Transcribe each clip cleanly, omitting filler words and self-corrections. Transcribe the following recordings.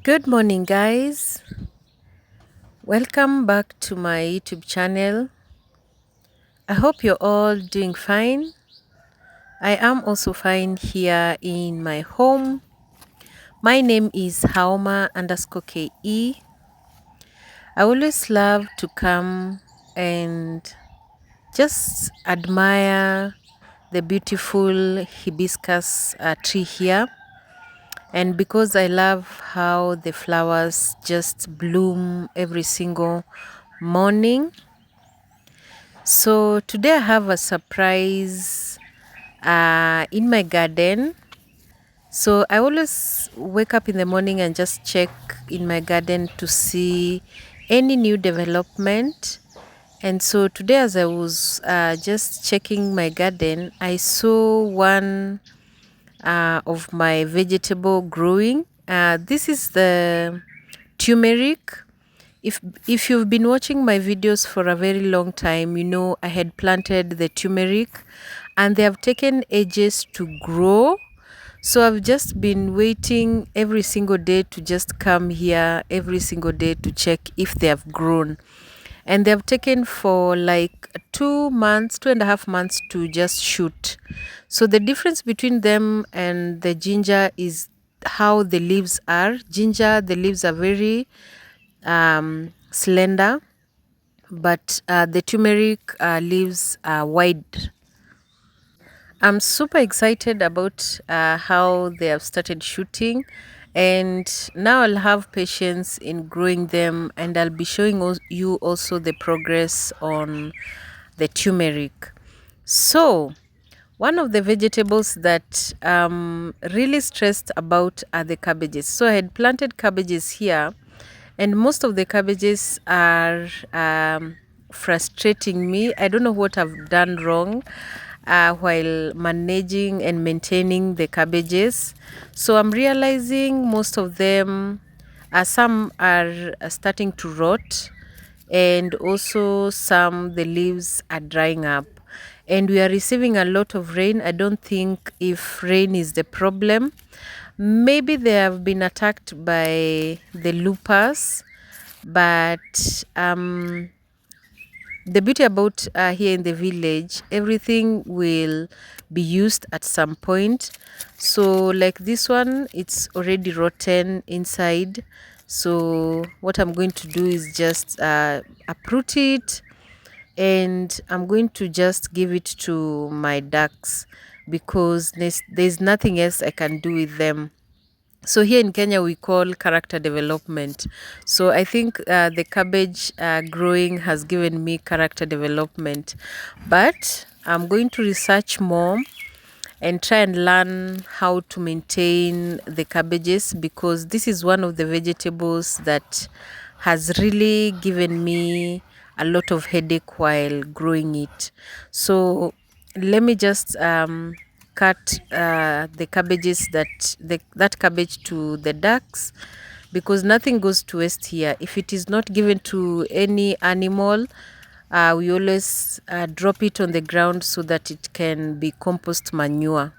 Good morning, guys. Welcome back to my YouTube channel. I hope you're all doing fine. I am also fine here in my home. My name is Haoma_KE. I always love to come and just admire the beautiful hibiscus tree here. And because I love how the flowers just bloom every single morning. So today I have a surprise in my garden. So I always wake up in the morning and just check in my garden to see any new development. And so today, as I was just checking my garden, I saw one of my vegetable growing. This is the turmeric. If you've been watching my videos for a very long time, you know I had planted the turmeric and they have taken ages to grow. So I've just been waiting every single day to just come here every single day to check if they have grown. And they have taken for like 2 months, 2.5 months to just shoot. So the difference between them and the ginger is how the leaves are. Ginger, the leaves are very slender, but the turmeric leaves are wide. I'm super excited about how they have started shooting, and now I'll have patience in growing them, and I'll be showing you also the progress on the turmeric. So one of the vegetables that I'm really stressed about are the cabbages. So I had planted cabbages here, and most of the cabbages are frustrating me. I don't know what I've done wrong while managing and maintaining the cabbages. So I'm realizing most of them, some are starting to rot, and also some the leaves are drying up, and we are receiving a lot of rain. I don't think if rain is the problem. Maybe they have been attacked by the loopers, but the beauty about here in the village, everything will be used at some point. So like this one, it's already rotten inside. So what I'm going to do is just uproot it, and I'm going to just give it to my ducks because there's nothing else I can do with them. So here in Kenya, we call character development. So I think the cabbage growing has given me character development. But I'm going to research more and try and learn how to maintain the cabbages, because this is one of the vegetables that has really given me a lot of headache while growing it. So let me just cut the cabbages that cabbage to the ducks, because nothing goes to waste here. If it is not given to any animal, we always drop it on the ground so that it can be compost manure.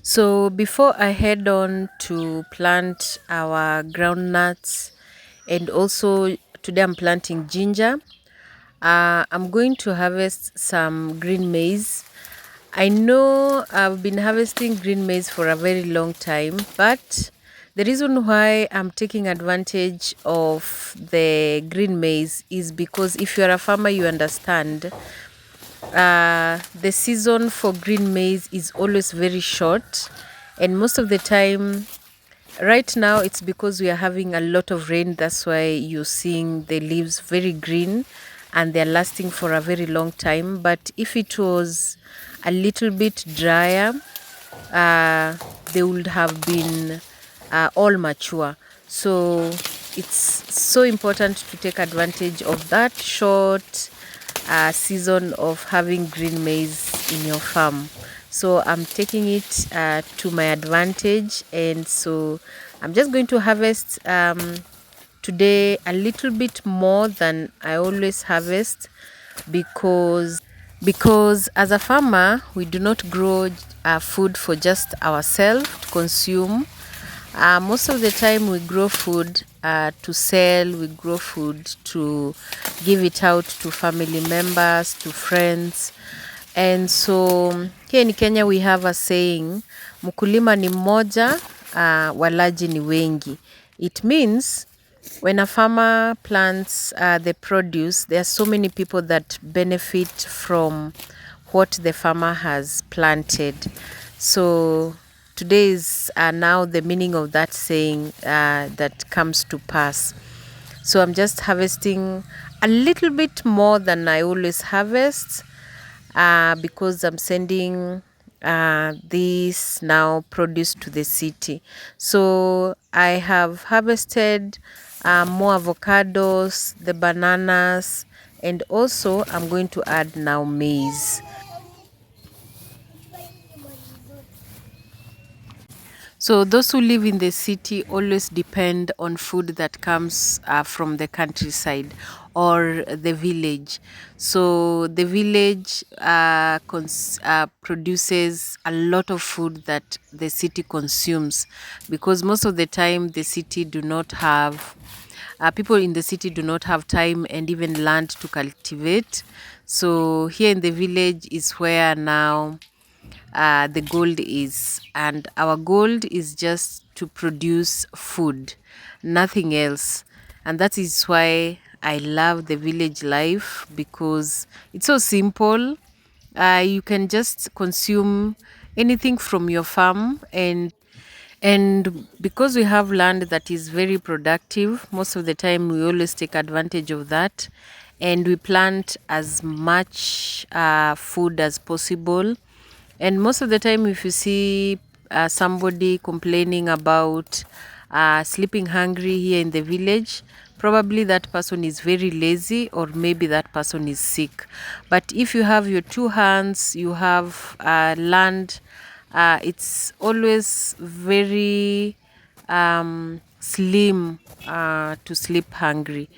So before I head on to plant our groundnuts, and also today I'm planting ginger, I'm going to harvest some green maize. I know I've been harvesting green maize for a very long time, but the reason why I'm taking advantage of the green maize is because if you're a farmer, you understand the season for green maize is always very short, and most of the time right now it's because we are having a lot of rain. That's why you're seeing the leaves very green and they're lasting for a very long time. But if it was a little bit drier, they would have been all mature. So it's so important to take advantage of that short season of having green maize in your farm. so I'm taking it to my advantage. And so I'm just going to harvest today a little bit more than I always harvest, because as a farmer we do not grow food for just ourselves to consume. Most of the time we grow food to sell, we grow food to give it out to family members, to friends. And so here in Kenya we have a saying, mkulima ni mmoja, walaji ni wengi. It means when a farmer plants the produce, there are so many people that benefit from what the farmer has planted. So today is now the meaning of that saying that comes to pass. So I'm just harvesting a little bit more than I always harvest, because I'm sending this now produce to the city. So I have harvested more avocados, the bananas, and also I'm going to add now maize. So those who live in the city always depend on food that comes from the countryside or the village. So the village produces a lot of food that the city consumes, because most of the time the city do not have people in the city do not have time and even land to cultivate. So here in the village is where now the gold is, and our gold is just to produce food, nothing else. And that is why I love the village life, because it's so simple. You can just consume anything from your farm, and because we have land that is very productive, most of the time we always take advantage of that, and we plant as much food as possible. And most of the time, if you see somebody complaining about sleeping hungry here in the village, probably that person is very lazy, or maybe that person is sick. But if you have your two hands, you have land, it's always very slim to sleep hungry.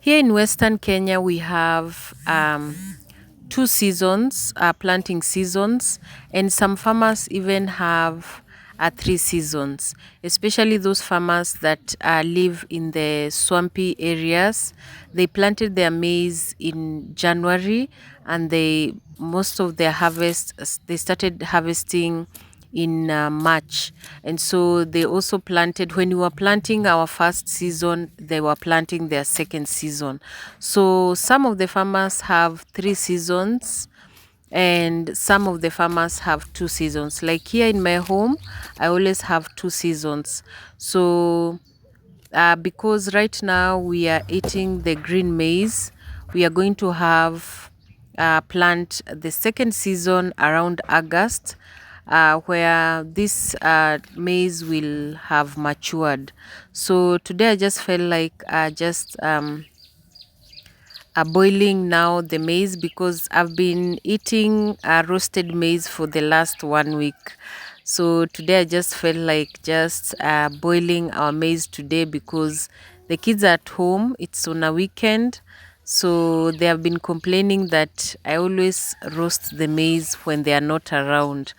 Here in Western Kenya, we have two seasons, planting seasons, and some farmers even have three seasons, especially those farmers that live in the swampy areas. They planted their maize in January, and most of their harvest, they started harvesting in March. And so they also planted, when we were planting our first season, they were planting their second season. So some of the farmers have three seasons, and some of the farmers have two seasons. Like here in my home, I always have two seasons. So because right now we are eating the green maize, we are going to have plant the second season around August, where this maize will have matured. So today I just felt like just boiling now the maize, because I've been eating roasted maize for the last 1 week. So today I just felt like just boiling our maize today, because the kids are at home, it's on a weekend. So they have been complaining that I always roast the maize when they are not around.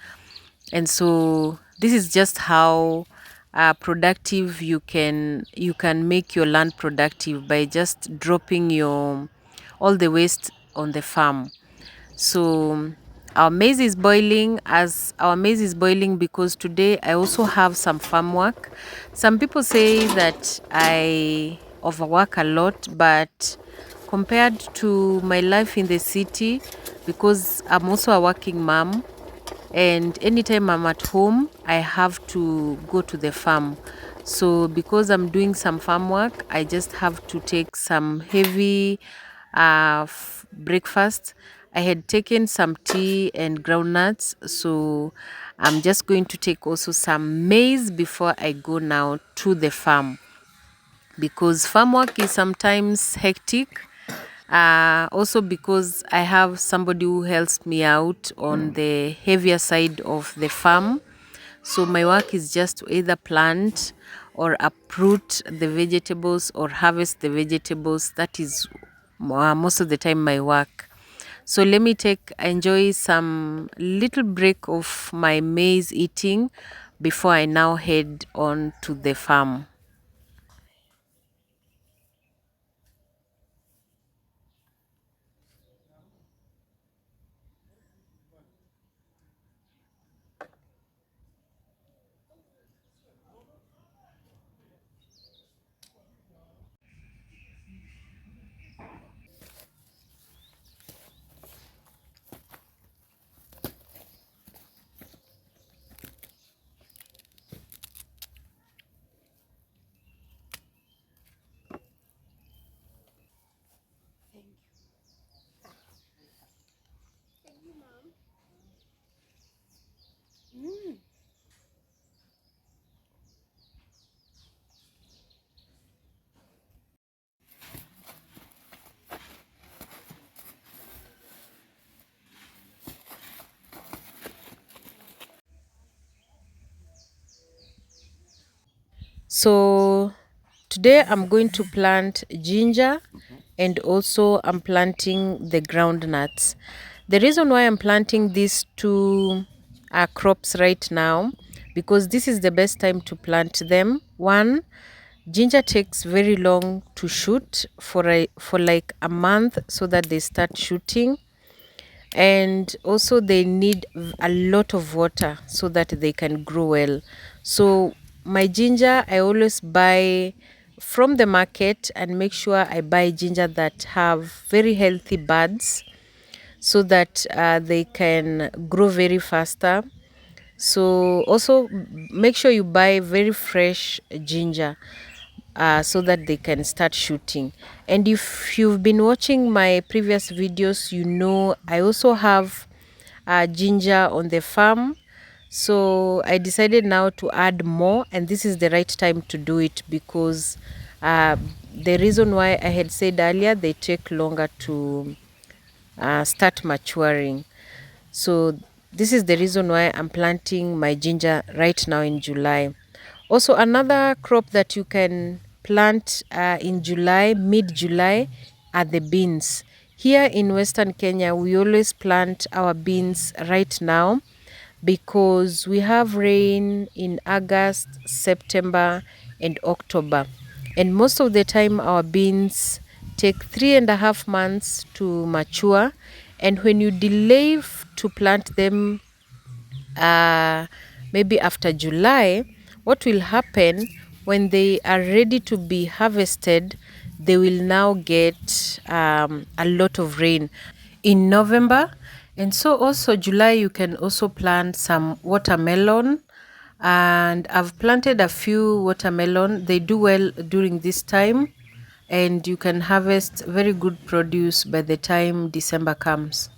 And so this is just how productive you can make your land productive, by just dropping your all the waste on the farm. So our maize is boiling. As our maize is boiling, because today I also have some farm work. Some people say that I overwork a lot, but compared to my life in the city, because I'm also a working mom, and anytime I'm at home, I have to go to the farm. So because I'm doing some farm work, I just have to take some heavy breakfast. I had taken some tea and groundnuts, so I'm just going to take also some maize before I go now to the farm, because farm work is sometimes hectic. Also because I have somebody who helps me out on the heavier side of the farm. So my work is just to either plant or uproot the vegetables or harvest the vegetables. That is most of the time my work. So let me enjoy some little break of my maize eating before I now head on to the farm. So today I'm going to plant ginger, and also I'm planting the groundnuts. The reason why I'm planting these two crops right now, because this is the best time to plant them. One, ginger takes very long to shoot, for like a month, so that they start shooting, and also they need a lot of water so that they can grow well. So my ginger, I always buy from the market, and make sure I buy ginger that have very healthy buds, so that they can grow very faster. So also make sure you buy very fresh ginger, so that they can start shooting. And if you've been watching my previous videos, you know I also have ginger on the farm. So I decided now to add more, and this is the right time to do it, because uh, the reason why I had said earlier, they take longer to start maturing. So this is the reason why I'm planting my ginger right now in July. Also, another crop that you can plant in July, mid-July, are the beans. Here in Western Kenya, we always plant our beans right now, because we have rain in August, September, and October. And most of the time, our beans take 3.5 months to mature. And when you delay to plant them, uh, maybe after July, what will happen when they are ready to be harvested? They will now get a lot of rain in November. And so also July, you can also plant some watermelon. And I've planted a few watermelon. They do well during this time, and you can harvest very good produce by the time December comes.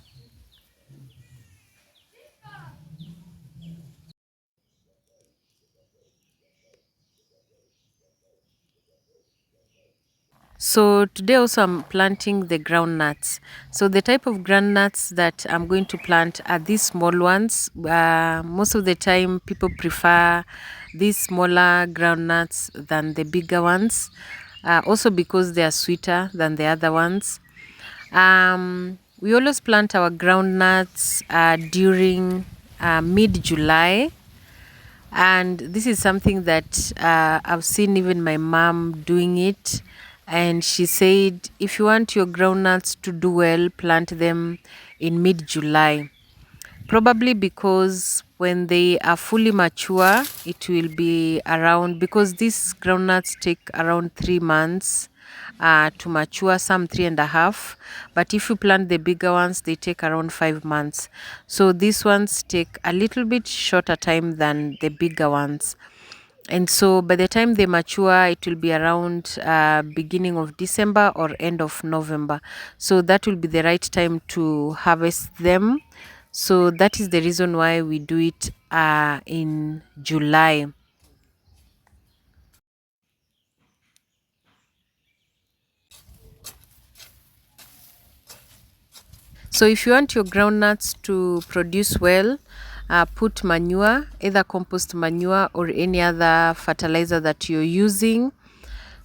So today also I'm planting the groundnuts. So the type of groundnuts that I'm going to plant are these small ones. Most of the time people prefer these smaller groundnuts than the bigger ones. Also because they are sweeter than the other ones. We always plant our groundnuts during mid-July, and this is something that I've seen even my mom doing it. And she said, if you want your groundnuts to do well, plant them in mid-July. Probably because when they are fully mature, it will be around, because these groundnuts take around 3 months to mature, some 3.5. But if you plant the bigger ones, they take around 5 months. So these ones take a little bit shorter time than the bigger ones. And so by the time they mature, it will be around beginning of December or end of November. So that will be the right time to harvest them. So that is the reason why we do it in July. So if you want your groundnuts to produce well, put manure, either compost manure or any other fertilizer that you're using.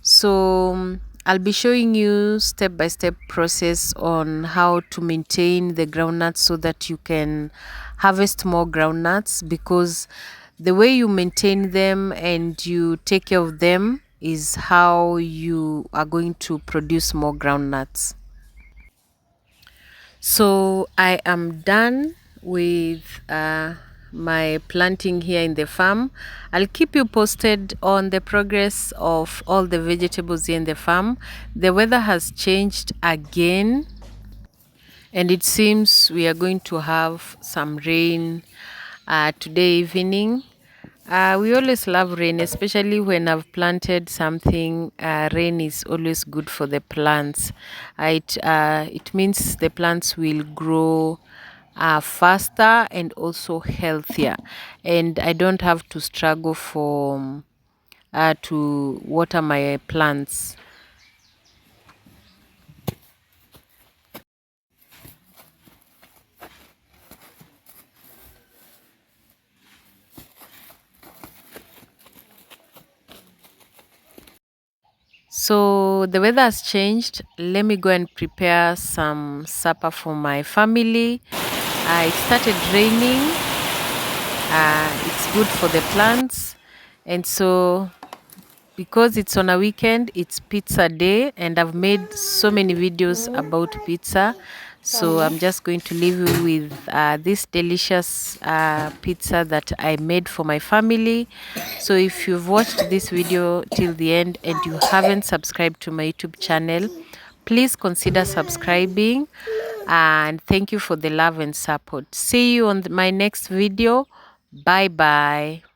So I'll be showing you step-by-step process on how to maintain the groundnuts so that you can harvest more groundnuts, because the way you maintain them and you take care of them is how you are going to produce more groundnuts. So I am done with my planting here in the farm. I'll keep you posted on the progress of all the vegetables here in the farm. The weather has changed again, and it seems we are going to have some rain today evening. We always love rain, especially when I've planted something. Rain is always good for the plants. It means the plants will grow faster and also healthier, and I don't have to struggle for to water my plants. So the weather has changed. Let me go and prepare some supper for my family. It started raining. It's good for the plants, and so because it's on a weekend, it's pizza day, and I've made so many videos about pizza. So I'm just going to leave you with this delicious pizza that I made for my family. So if you've watched this video till the end and you haven't subscribed to my YouTube channel, please consider subscribing, and thank you for the love and support. See you on my next video. Bye bye.